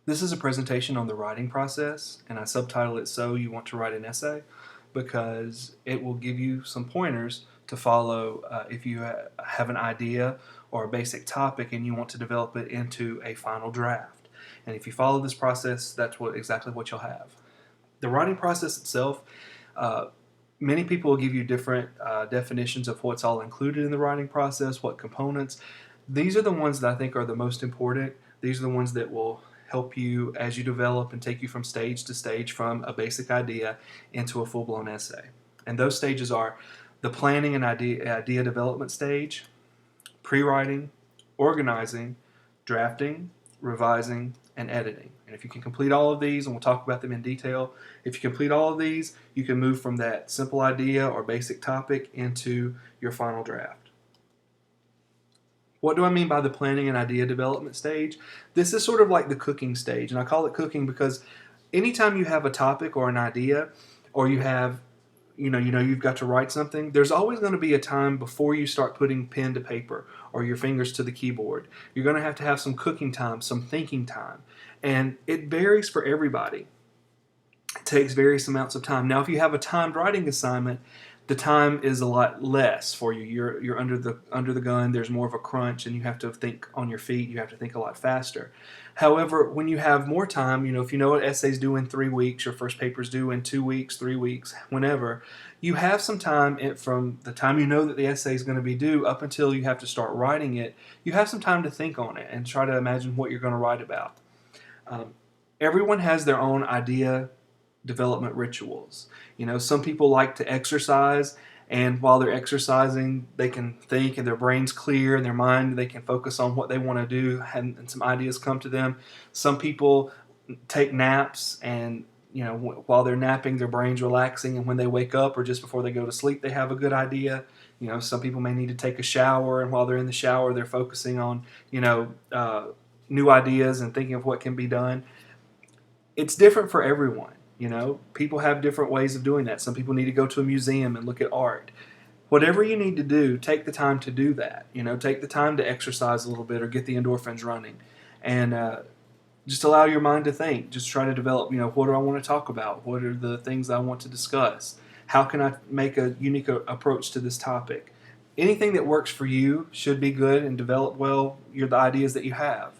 This is a presentation on the writing process, and I subtitle it "So You Want to Write an Essay," because it will give you some pointers to follow if you have an idea or a basic topic and you want to develop it into a final draft. And if you follow this process, that's exactly what you'll have. The writing process itself, uh, many people will give you different definitions of what's all included in the writing process, what components. These are the ones that I think are the most important. These are the ones that will help you as you develop and take you from stage to stage from a basic idea into a full-blown essay. And those stages are the planning and idea development stage, pre-writing, organizing, drafting, revising, and editing. And if you can complete all of these, and we'll talk about them in detail, if you complete all of these, you can move from that simple idea or basic topic into your final draft. What do I mean by the planning and idea development stage? This is sort of like the cooking stage, and I call it cooking because anytime you have a topic or an idea, or you have, you've got to write something, there's always going to be a time before you start putting pen to paper or your fingers to the keyboard. You're going to have some cooking time, some thinking time, and it varies for everybody. It takes various amounts of time. Now, if you have a timed writing assignment, the time is a lot less for you. You're under the gun. There's more of a crunch, and you have to think on your feet. You have to think a lot faster. However, when you have more time, if you know what essays due in 3 weeks, your first paper's due in 2 weeks, 3 weeks, whenever, you have some time from the time you know that the essay is going to be due up until you have to start writing it. You have some time to think on it and try to imagine what you're going to write about. Everyone has their own idea development rituals. Some people like to exercise, and while they're exercising, they can think and their brain's clear and their mind, they can focus on what they want to do, and some ideas come to them. Some people take naps, and while they're napping, their brain's relaxing, and when they wake up or just before they go to sleep, they have a good idea. Some people may need to take a shower, and while they're in the shower, they're focusing on new ideas and thinking of what can be done. It's different for everyone. People have different ways of doing that. Some people need to go to a museum and look at art. Whatever you need to do, take the time to do that. Take the time to exercise a little bit or get the endorphins running. And just allow your mind to think. Just try to develop, what do I want to talk about? What are the things I want to discuss? How can I make a unique approach to this topic? Anything that works for you should be good and develop well the ideas that you have.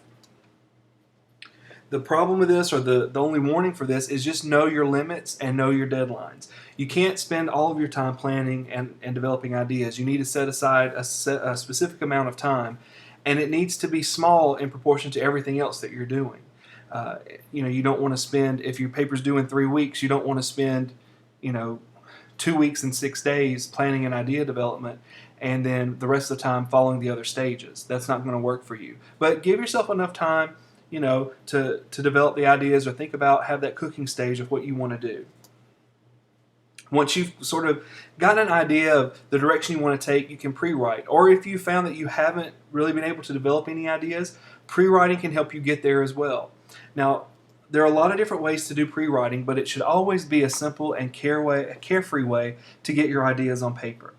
The problem with this, or the only warning for this, is just know your limits and know your deadlines. You can't spend all of your time planning and developing ideas. You need to set aside a specific amount of time, and it needs to be small in proportion to everything else that you're doing. You don't want to spend, if your paper's due in 3 weeks, you don't want to spend, 2 weeks and 6 days planning an idea development and then the rest of the time following the other stages. That's not going to work for you. But give yourself enough time to develop the ideas or have that cooking stage of what you want to do. Once you've sort of got an idea of the direction you want to take, you can pre-write. Or if you found that you haven't really been able to develop any ideas, pre-writing can help you get there as well. Now, there are a lot of different ways to do pre-writing, but it should always be a simple and carefree way to get your ideas on paper.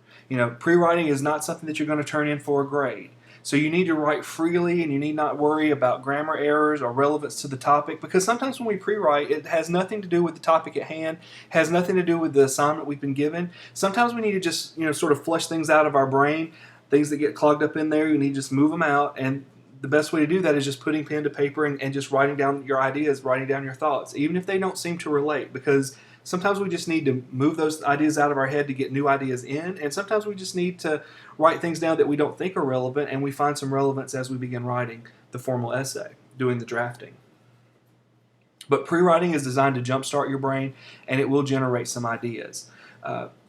Pre-writing is not something that you're going to turn in for a grade. So you need to write freely, and you need not worry about grammar errors or relevance to the topic, because sometimes when we pre-write, it has nothing to do with the topic at hand, has nothing to do with the assignment we've been given. Sometimes we need to just sort of flush things out of our brain, things that get clogged up in there. You need to just move them out, and the best way to do that is just putting pen to paper and just writing down your ideas, writing down your thoughts, even if they don't seem to relate, because sometimes we just need to move those ideas out of our head to get new ideas in, and sometimes we just need to write things down that we don't think are relevant, and we find some relevance as we begin writing the formal essay, doing the drafting. But pre-writing is designed to jumpstart your brain, and it will generate some ideas.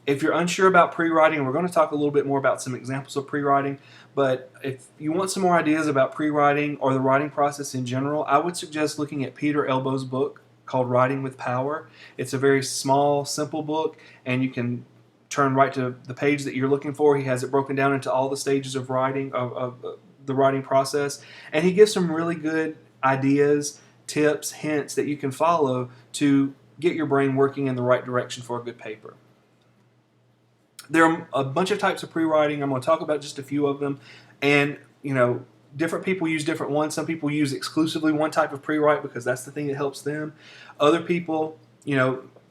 If you're unsure about pre-writing, we're going to talk a little bit more about some examples of pre-writing, but if you want some more ideas about pre-writing or the writing process in general, I would suggest looking at Peter Elbow's book called Writing with Power. It's a very small, simple book, and you can turn right to the page that you're looking for. He has it broken down into all the stages of writing, of the writing process, and he gives some really good ideas, tips, hints that you can follow to get your brain working in the right direction for a good paper. There are a bunch of types of pre-writing. I'm going to talk about just a few of them, and different people use different ones. Some people use exclusively one type of pre-write because that's the thing that helps them. Other people,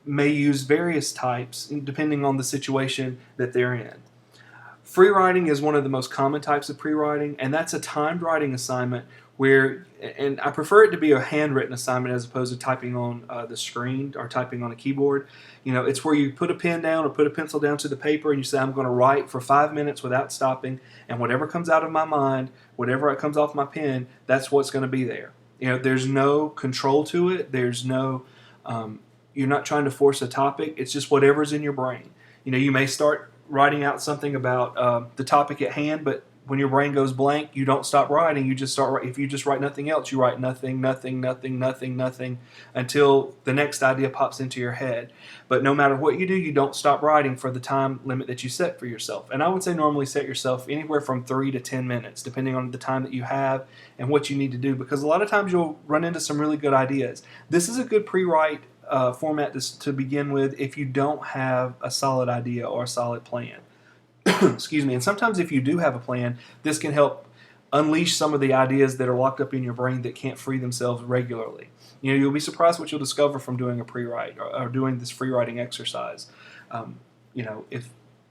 may use various types depending on the situation that they're in. Free writing is one of the most common types of pre-writing, and that's a timed writing assignment where, and I prefer it to be a handwritten assignment as opposed to typing on the screen or typing on a keyboard. It's where you put a pen down or put a pencil down to the paper and you say, I'm going to write for 5 minutes without stopping, and whatever comes out of my mind, whatever comes off my pen, that's what's going to be there. There's no control to it. There's no, you're not trying to force a topic. It's just whatever's in your brain. You may start writing out something about the topic at hand, but when your brain goes blank, you don't stop writing. You just start. If you just write nothing else, you write nothing, nothing, nothing, nothing, nothing, until the next idea pops into your head. But no matter what you do, you don't stop writing for the time limit that you set for yourself. And I would say normally set yourself anywhere from 3 to 10 minutes, depending on the time that you have and what you need to do, because a lot of times you'll run into some really good ideas. This is a good pre-write format to begin with if you don't have a solid idea or a solid plan. Excuse me. And sometimes if you do have a plan, this can help unleash some of the ideas that are locked up in your brain that can't free themselves regularly. You'll be surprised what you'll discover from doing a pre-write or doing this free writing exercise.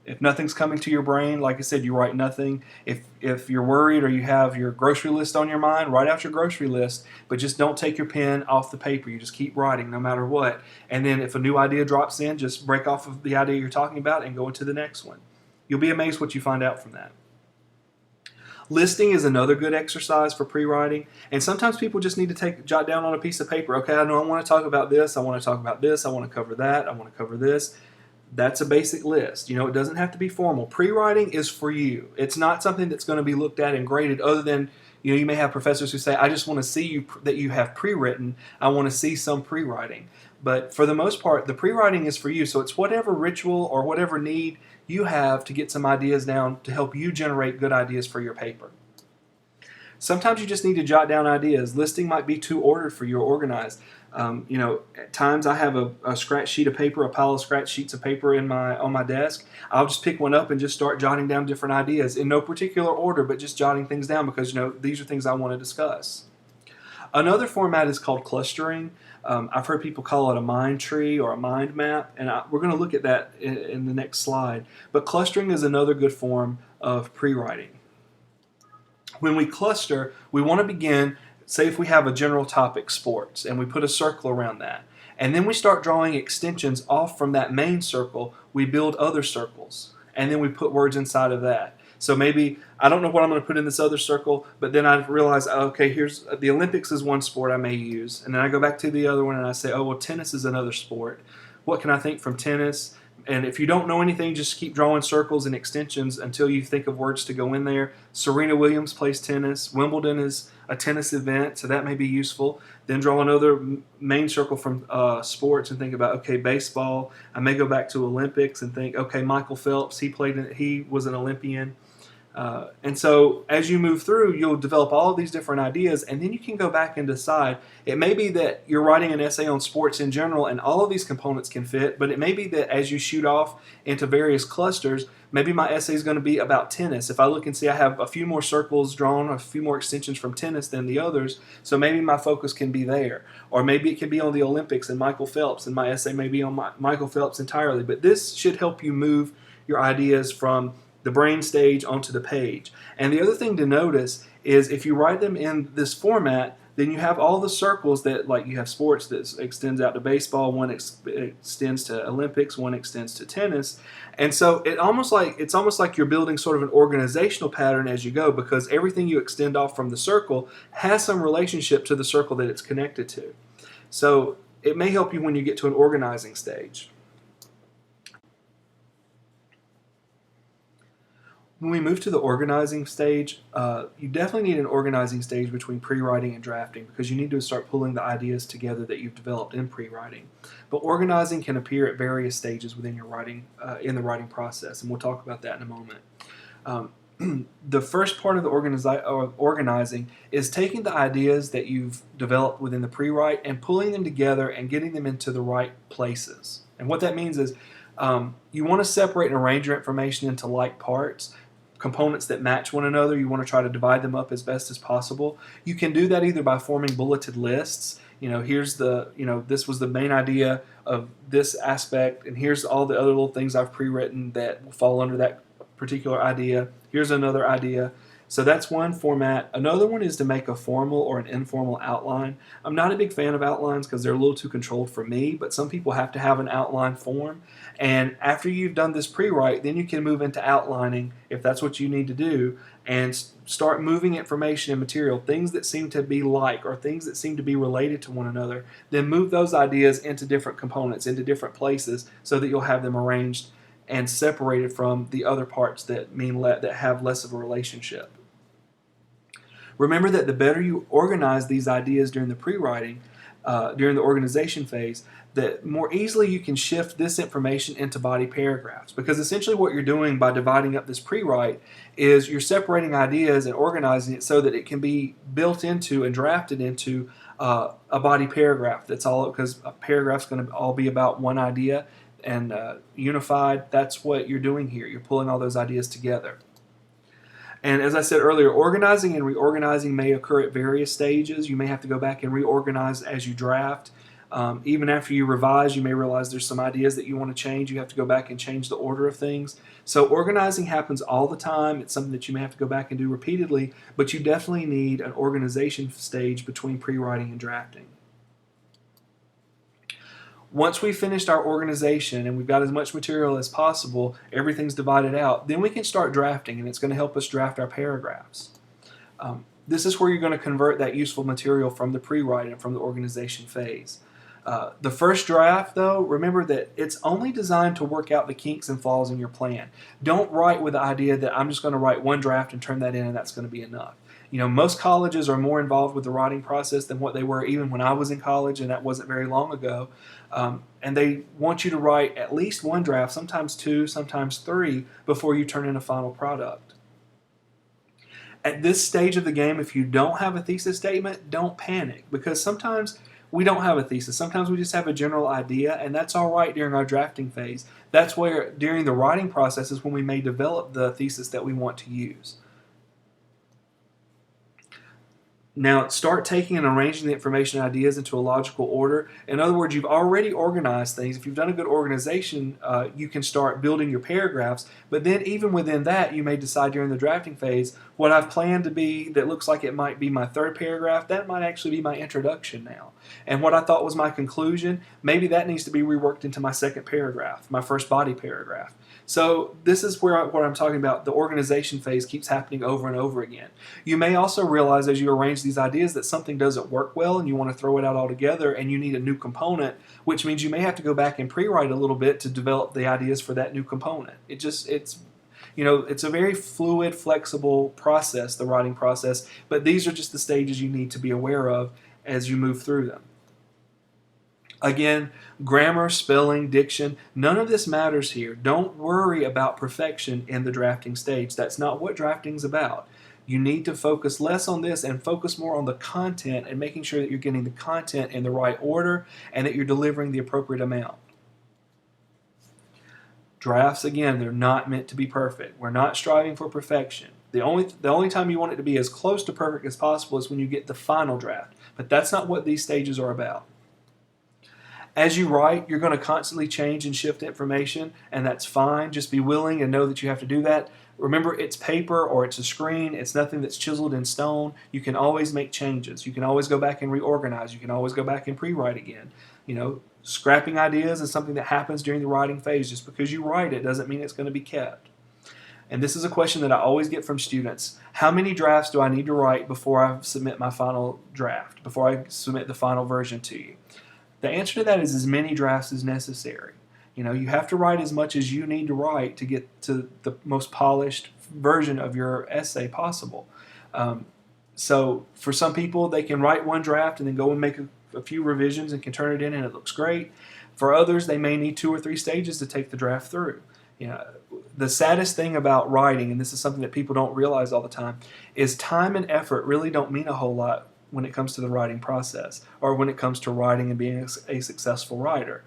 If nothing's coming to your brain, like I said, you write nothing. If you're worried or you have your grocery list on your mind, write out your grocery list, but just don't take your pen off the paper. You just keep writing no matter what. And then if a new idea drops in, just break off of the idea you're talking about and go into the next one. You'll be amazed what you find out from that. Listing is another good exercise for pre-writing, and sometimes people just need to jot down on a piece of paper, okay, I know I want to talk about this, I want to talk about this, I want to cover that, I want to cover this. That's a basic list. It doesn't have to be formal. Pre-writing is for you. It's not something that's going to be looked at and graded other than, you may have professors who say, I just want to see that you have pre-written. I want to see some pre-writing. But for the most part, the pre-writing is for you. So it's whatever ritual or whatever need you have to get some ideas down to help you generate good ideas for your paper. Sometimes you just need to jot down ideas. Listing might be too ordered for you or organized. At times I have a scratch sheet of paper, a pile of scratch sheets of paper on my desk. I'll just pick one up and just start jotting down different ideas in no particular order, but just jotting things down because these are things I want to discuss. Another format is called clustering. I've heard people call it a mind tree or a mind map, and we're going to look at that in the next slide. But clustering is another good form of pre-writing. When we cluster, we want to begin, say if we have a general topic, sports, and we put a circle around that. And then we start drawing extensions off from that main circle. We build other circles, and then we put words inside of that. So maybe, I don't know what I'm going to put in this other circle, but then I realize, okay, here's the Olympics is one sport I may use. And then I go back to the other one and I say, oh, well, tennis is another sport. What can I think from tennis? And if you don't know anything, just keep drawing circles and extensions until you think of words to go in there. Serena Williams plays tennis. Wimbledon is a tennis event, so that may be useful. Then draw another main circle from sports and think about, okay, baseball. I may go back to Olympics and think, okay, Michael Phelps, he was an Olympian. And so as you move through, you'll develop all of these different ideas, and then you can go back and decide. It may be that you're writing an essay on sports in general, and all of these components can fit, but it may be that as you shoot off into various clusters, maybe my essay is going to be about tennis. If I look and see I have a few more circles drawn, a few more extensions from tennis than the others, so maybe my focus can be there. Or maybe it can be on the Olympics and Michael Phelps, and my essay may be on Michael Phelps entirely. But this should help you move your ideas from the brain stage onto the page. And the other thing to notice is if you write them in this format, then you have all the circles that, like you have sports that extends out to baseball, one extends to Olympics, one extends to tennis. And so it's almost like you're building sort of an organizational pattern as you go, because everything you extend off from the circle has some relationship to the circle that it's connected to. So it may help you when you get to an organizing stage. When we move to the organizing stage, you definitely need an organizing stage between pre-writing and drafting, because you need to start pulling the ideas together that you've developed in pre-writing. But organizing can appear at various stages within your writing, in the writing process, and we'll talk about that in a moment. The first part of the organizing is taking the ideas that you've developed within the pre-write and pulling them together and getting them into the right places. And what that means is you want to separate and arrange your information into like parts. components that match one another. You want to try to divide them up as best as possible. You can do that either by forming bulleted lists. Here's this was the main idea of this aspect, and here's all the other little things I've pre-written that will fall under that particular idea. Here's another idea. So that's one format. Another one is to make a formal or an informal outline. I'm not a big fan of outlines because they're a little too controlled for me, but some people have to have an outline form. And after you've done this pre-write, then you can move into outlining if that's what you need to do, and start moving information and material, things that seem to be like or things that seem to be related to one another. Then move those ideas into different components, into different places, so that you'll have them arranged and separated from the other parts that that have less of a relationship. Remember that the better you organize these ideas during the pre-writing, during the organization phase, that more easily you can shift this information into body paragraphs. Because essentially what you're doing by dividing up this pre-write is you're separating ideas and organizing it so that it can be built into and drafted into a body paragraph. That's all, because a paragraph's going to all be about one idea and unified. That's what you're doing here. You're pulling all those ideas together. And as I said earlier, organizing and reorganizing may occur at various stages. You may have to go back and reorganize as you draft. Even after you revise, you may realize there's some ideas that you want to change. You have to go back and change the order of things. So organizing happens all the time. It's something that you may have to go back and do repeatedly, but you definitely need an organization stage between pre-writing and drafting. Once we've finished our organization and we've got as much material as possible, everything's divided out, then we can start drafting, and it's going to help us draft our paragraphs. This is where you're going to convert that useful material from the pre-write and from the organization phase. The first draft, though, remember that it's only designed to work out the kinks and flaws in your plan. Don't write with the idea that I'm just going to write one draft and turn that in and that's going to be enough. Most colleges are more involved with the writing process than what they were even when I was in college, and that wasn't very long ago. And they want you to write at least one draft, sometimes two, sometimes three, before you turn in a final product. At this stage of the game, if you don't have a thesis statement, don't panic, because sometimes we don't have a thesis. Sometimes we just have a general idea, and that's all right during our drafting phase. That's where, during the writing process, is when we may develop the thesis that we want to use. Now, start taking and arranging the information and ideas into a logical order. In other words, you've already organized things. If you've done a good organization, you can start building your paragraphs. But then even within that, you may decide during the drafting phase, what I've planned to be that looks like it might be my third paragraph, that might actually be my introduction now. And what I thought was my conclusion, maybe that needs to be reworked into my second paragraph, my first body paragraph. So this is where what I'm talking about. The organization phase keeps happening over and over again. You may also realize as you arrange these ideas that something doesn't work well and you want to throw it out altogether and you need a new component, which means you may have to go back and pre-write a little bit to develop the ideas for that new component. It's a very fluid, flexible process, the writing process, but these are just the stages you need to be aware of as you move through them. Again, grammar, spelling, diction, none of this matters here. Don't worry about perfection in the drafting stage. That's not what drafting's about. You need to focus less on this and focus more on the content and making sure that you're getting the content in the right order and that you're delivering the appropriate amount. Drafts, again, they're not meant to be perfect. We're not striving for perfection. The only time you want it to be as close to perfect as possible is when you get the final draft. But that's not what these stages are about. As you write, you're going to constantly change and shift information, and that's fine. Just be willing and know that you have to do that. Remember, it's paper or it's a screen. It's nothing that's chiseled in stone. You can always make changes. You can always go back and reorganize. You can always go back and pre-write again. Scrapping ideas is something that happens during the writing phase. Just because you write it doesn't mean it's going to be kept. And this is a question that I always get from students. How many drafts do I need to write before I submit my final draft, before I submit the final version to you? The answer to that is as many drafts as necessary. You have to write as much as you need to write to get to the most polished version of your essay possible. So for some people, they can write one draft and then go and make a few revisions and can turn it in and it looks great. For others, they may need 2 or 3 stages to take the draft through. The saddest thing about writing, and this is something that people don't realize all the time, is time and effort really don't mean a whole lot when it comes to the writing process or when it comes to writing and being a successful writer.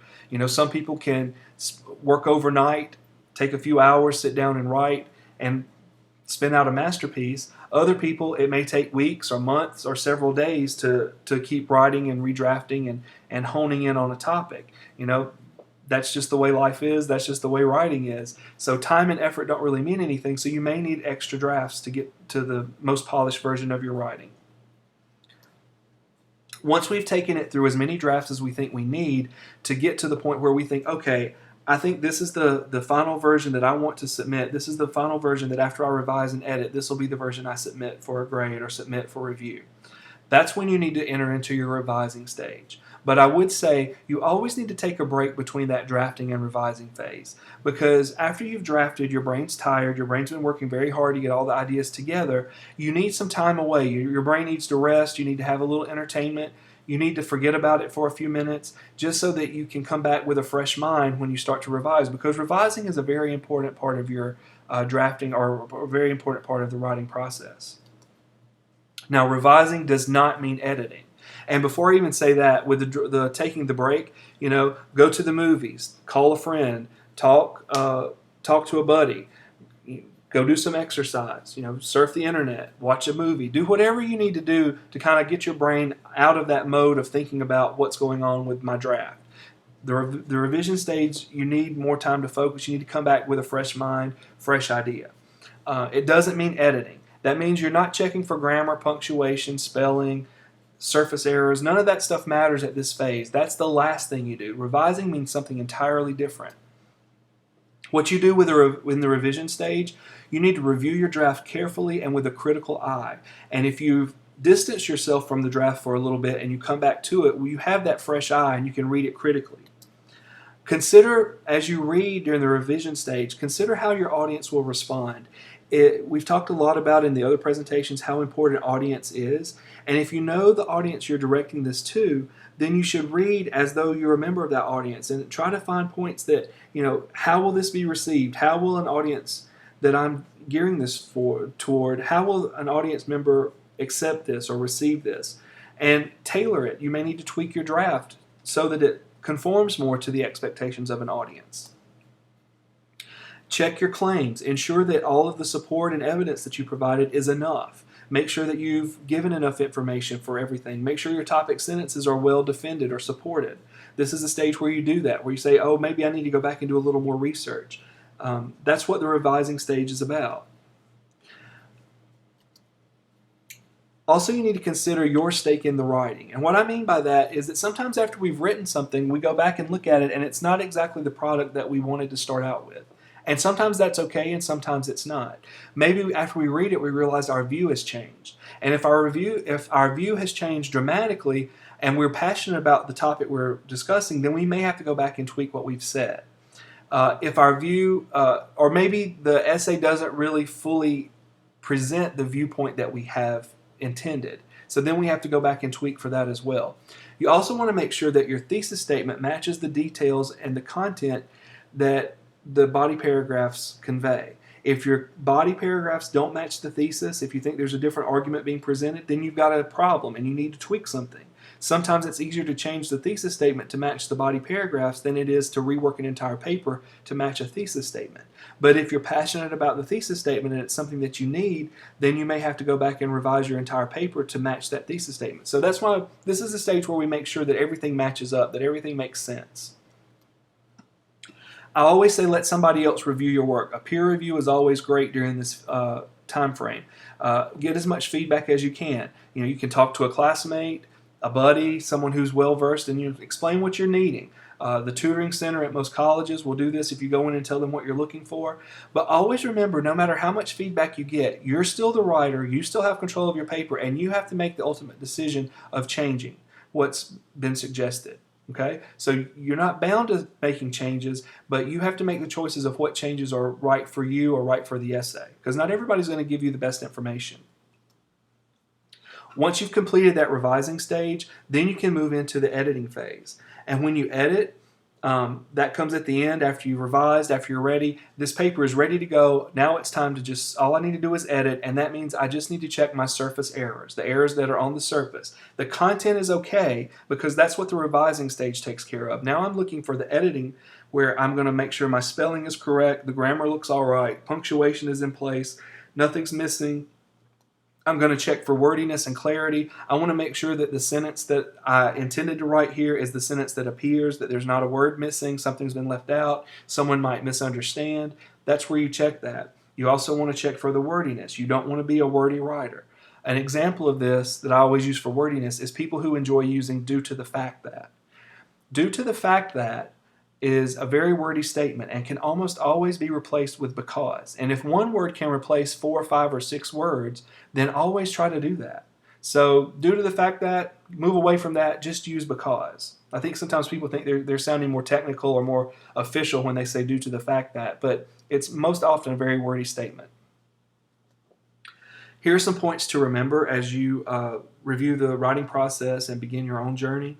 Some people can work overnight, take a few hours, sit down and write, and spin out a masterpiece. Other people, it may take weeks or months or several days to keep writing and redrafting and honing in on a topic. That's just the way life is. That's just the way writing is. So time and effort don't really mean anything. So you may need extra drafts to get to the most polished version of your writing. Once we've taken it through as many drafts as we think we need to get to the point where we think, okay, I think this is the final version that I want to submit. This is the final version that after I revise and edit, this will be the version I submit for a grade or submit for review. That's when you need to enter into your revising stage. But I would say you always need to take a break between that drafting and revising phase, because after you've drafted, your brain's tired, your brain's been working very hard to get all the ideas together. You need some time away. Your brain needs to rest. You need to have a little entertainment. You need to forget about it for a few minutes just so that you can come back with a fresh mind when you start to revise, because revising is a very important part of your drafting, or a very important part of the writing process. Now, revising does not mean editing. And before I even say that, with the taking the break, go to the movies, call a friend, talk to a buddy, go do some exercise, surf the internet, watch a movie, do whatever you need to do to kind of get your brain out of that mode of thinking about what's going on with my draft. The revision stage, you need more time to focus. You need to come back with a fresh mind, fresh idea. It doesn't mean editing. That means you're not checking for grammar, punctuation, spelling, surface errors. None of that stuff matters at this phase. That's the last thing you do. Revising means something entirely different. What you do in the revision stage, you need to review your draft carefully and with a critical eye. And if you've distanced yourself from the draft for a little bit and you come back to it, well, you have that fresh eye and you can read it critically. Consider, as you read during the revision stage, consider how your audience will respond. We've talked a lot about in the other presentations how important audience is. And if you know the audience you're directing this to, then you should read as though you're a member of that audience and try to find points that, how will this be received? How will an audience that I'm gearing this toward, how will an audience member accept this or receive this? And tailor it. You may need to tweak your draft so that it conforms more to the expectations of an audience. Check your claims. Ensure that all of the support and evidence that you provided is enough. Make sure that you've given enough information for everything. Make sure your topic sentences are well defended or supported. This is a stage where you do that, where you say, oh, maybe I need to go back and do a little more research. That's what the revising stage is about. Also, you need to consider your stake in the writing. And what I mean by that is that sometimes after we've written something, we go back and look at it and it's not exactly the product that we wanted to start out with. And sometimes that's okay and sometimes it's not. Maybe after we read it, we realize our view has changed. And if our view has changed dramatically and we're passionate about the topic we're discussing, then we may have to go back and tweak what we've said. If our view, or maybe the essay doesn't really fully present the viewpoint that we have intended. So then we have to go back and tweak for that as well. You also want to make sure that your thesis statement matches the details and the content that the body paragraphs convey. If your body paragraphs don't match the thesis, if you think there's a different argument being presented, then you've got a problem and you need to tweak something. Sometimes it's easier to change the thesis statement to match the body paragraphs than it is to rework an entire paper to match a thesis statement. But if you're passionate about the thesis statement and it's something that you need, then you may have to go back and revise your entire paper to match that thesis statement. So that's why this is a stage where we make sure that everything matches up, that everything makes sense. I always say let somebody else review your work. A peer review is always great during this time frame. Get as much feedback as you can. You can talk to a classmate, a buddy, someone who's well-versed, and you explain what you're needing. The tutoring center at most colleges will do this if you go in and tell them what you're looking for. But always remember, no matter how much feedback you get, you're still the writer, you still have control of your paper, and you have to make the ultimate decision of changing what's been suggested. Okay? So you're not bound to making changes, but you have to make the choices of what changes are right for you or right for the essay, because not everybody's going to give you the best information. Once you've completed that revising stage, then you can move into the editing phase. And when you edit, that comes at the end after you've revised, after you're ready. This paper is ready to go. Now it's time to all I need to do is edit, and that means I just need to check my surface errors, the errors that are on the surface. The content is okay because that's what the revising stage takes care of. Now I'm looking for the editing where I'm going to make sure my spelling is correct, the grammar looks all right, punctuation is in place, Nothing's missing. I'm going to check for wordiness and clarity. I want to make sure that the sentence that I intended to write here is the sentence that appears, that there's not a word missing, something's been left out, someone might misunderstand. That's where you check that. You also want to check for the wordiness. You don't want to be a wordy writer. An example of this that I always use for wordiness is people who enjoy using due to the fact that. Due to the fact that is a very wordy statement and can almost always be replaced with because. And if one word can replace 4, 5, or 6 words, then always try to do that. So due to the fact that, move away from that, just use because. I think sometimes people think they're sounding more technical or more official when they say due to the fact that, but it's most often a very wordy statement. Here are some points to remember as you review the writing process and begin your own journey.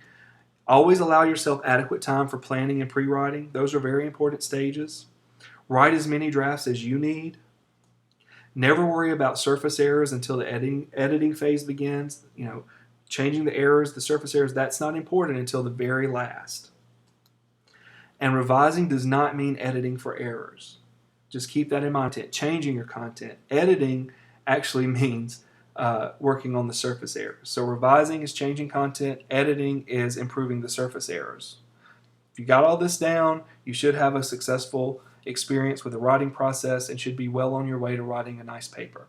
Always allow yourself adequate time for planning and pre-writing. Those are very important stages. Write as many drafts as you need. Never worry about surface errors until the editing phase begins. Changing the errors, the surface errors, that's not important until the very last. And revising does not mean editing for errors. Just keep that in mind. Changing your content. Editing actually means working on the surface errors. So revising is changing content, editing is improving the surface errors. If you got all this down, you should have a successful experience with the writing process and should be well on your way to writing a nice paper.